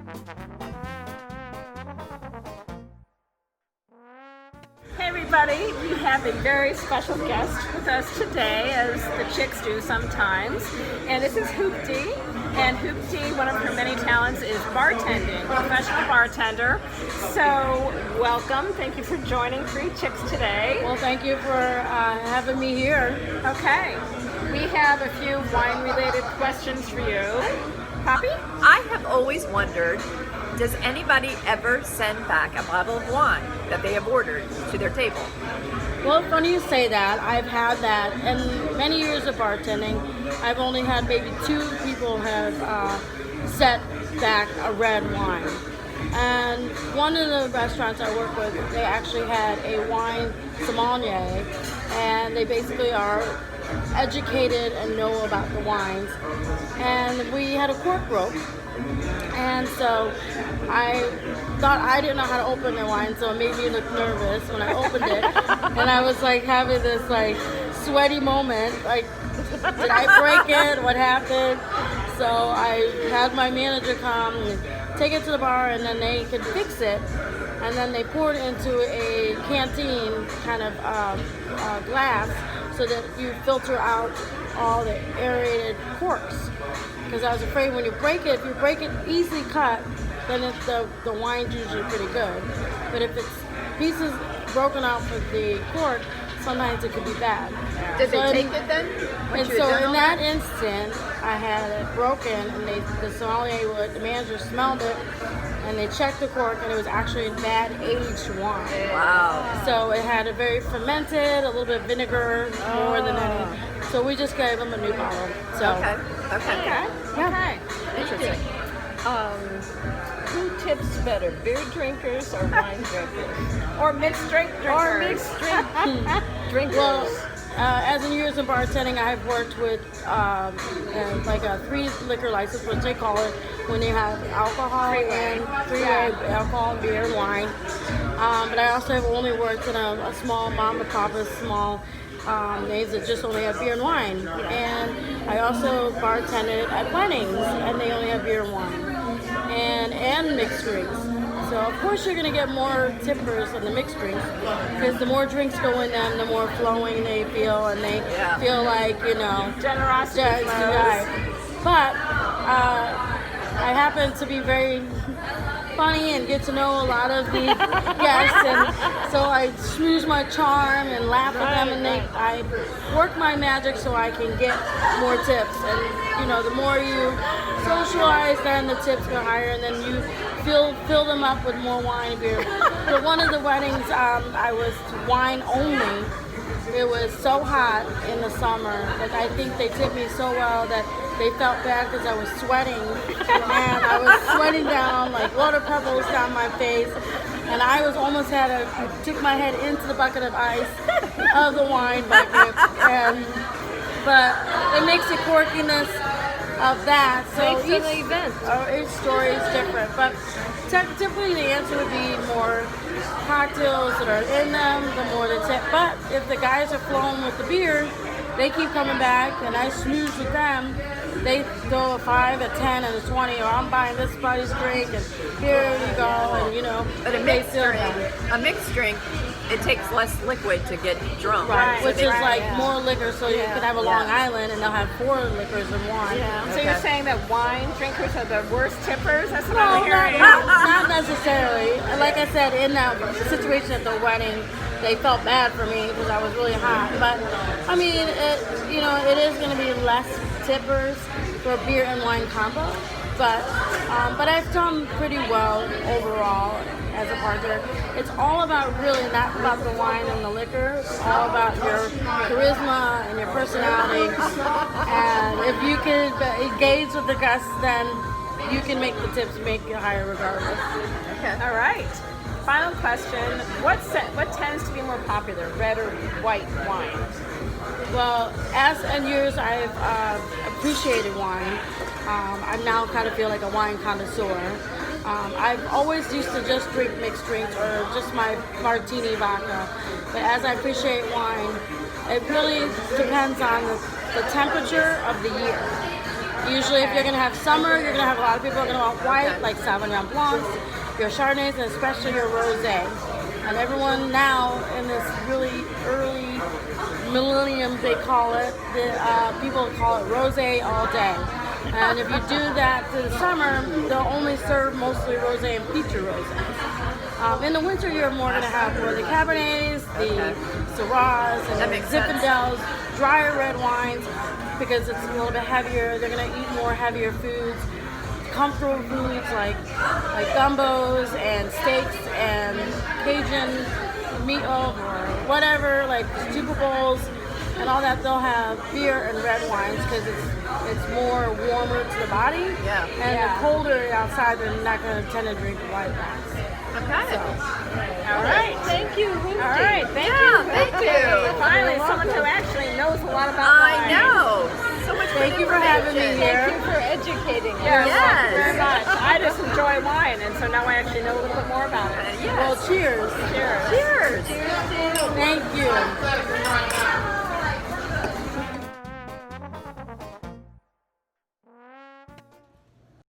Hey everybody, we have a very special guest with us today, as the chicks do sometimes. And this is Hoopty. And Hoopty, one of her many talents is bartending, professional bartender. So welcome. Thank you for joining Three Chicks today. Well, thank you for having me here. Okay. We have a few wine-related questions for you. Poppy? I have always wondered, does anybody ever send back a bottle of wine that they have ordered to their table? Well, funny you say that. I've had that. In many years of bartending, I've only had maybe 2 people have sent back a red wine. And one of the restaurants I work with, they actually had a wine sommelier, and they basically are educated and know about the wines. And we had a cork broke, and so I thought I didn't know how to open the wine, so it made me look nervous when I opened it. And I was like having this like sweaty moment, like, did I break it? What happened? So I had my manager come and take it to the bar, and then they could fix it. And then they poured it into a canteen kind of glass, so that you filter out all the aerated corks. Because I was afraid when you break it, if you break it easily cut, then the wine's usually pretty good. But if it's pieces broken off of the cork, sometimes it could be bad. Did they take it then? And so in that instant, I had it broken, and the sommelier, the manager smelled it, and they checked the cork, and it was actually bad aged wine. Wow. So it had a very fermented, a little bit of vinegar, more than any. So we just gave them a new bottle. So Okay. Okay. Interesting. Who tips better, beer drinkers or wine drinkers? Or mixed drink drinkers. Or mixed drink drinkers? Well, as in years of bartending, I've worked with like a 3 liquor license, which they call it when they have alcohol and 3-way alcohol, beer, and wine. But I also have only worked in a small mom and pop, small names that just only have beer and wine. And I also bartended at weddings, and they only have beer and wine, and mixed drinks. So of course you're gonna get more tippers on the mixed drinks, because the more drinks go in them, the more flowing they feel, and they feel like, Generosity flows. right. But I happen to be very funny and get to know a lot of the guests, and so I schmooze my charm and laugh at them, and I work my magic so I can get more tips. And the more you socialize, then the tips go higher, and then you fill them up with more wine and beer. But one of the weddings, I was wine only. It was so hot in the summer that I think they tipped me so well that they felt bad because I was sweating, and I was sweating down like water pebbles down my face, and I was almost I took my head into the bucket of ice of the wine bucket, but it makes the quirkiness of that. So Makes an event. Each story is different, but typically the answer would be more cocktails that are in them, the more the tip. But if the guys are flowing with the beer, they keep coming back, and I snooze with them. They throw a 5, a 10, and a 20, or I'm buying this buddy's drink, and here you go, and But a mixed drink, it takes less liquid to get drunk. Right, which is like yeah. more liquor, so you could have a Long Island, and they'll have 4 liquors in one. Yeah. So Okay. you're saying that wine drinkers are the worst tippers? That's what No, I'm hearing. not necessarily. Like I said, in that situation at the wedding, they felt bad for me because I was really hot. But I mean, it is going to be less tippers for beer and wine combo. But I've done pretty well overall as a bartender. It's all about really not about the wine and the liquor. It's all about your charisma and your personality. And if you can engage with the guests, then you can make the tips make it higher regardless. Okay. All right. Final question. What tends to be more popular, red or white wine? Well, as in years I've appreciated wine, I now kind of feel like a wine connoisseur. I've always used to just drink mixed drinks or just my martini vodka. But as I appreciate wine, it really depends on the temperature of the year. Usually, if you're gonna have summer, you're gonna have a lot of people are gonna want white, like Sauvignon Blancs, your Chardonnays, and especially your Rosé. And everyone now in this really early millennium, they call it, people call it Rosé all day. And if you do that through the summer, they'll only serve mostly Rosé and feature Rosés. In the winter, you're more going to have more of the Cabernets, the Syrahs, and That the makes sense. Zinfandels, drier red wines, because it's a little bit heavier. They're going to eat more heavier foods, comfortable foods like gumbos and steaks and Cajun meatloaf or whatever, like Super Bowls and all that. They'll have beer and red wines because it's more warmer to the body. Yeah. And Yeah. the colder outside, they're not going to tend to drink white wines. Okay. All right. Thank you, Hoopty. All right. Thank Yeah, you. thank you. Finally, someone who actually knows a lot about I wine. know. So much Thank good you for having me information. here. Thank you for educating us. Yeah, Yes. thank you very much. I just enjoy wine, and so now I actually know a little bit more about it. Yes. Well, cheers. Cheers. Cheers. Cheers to Thank you.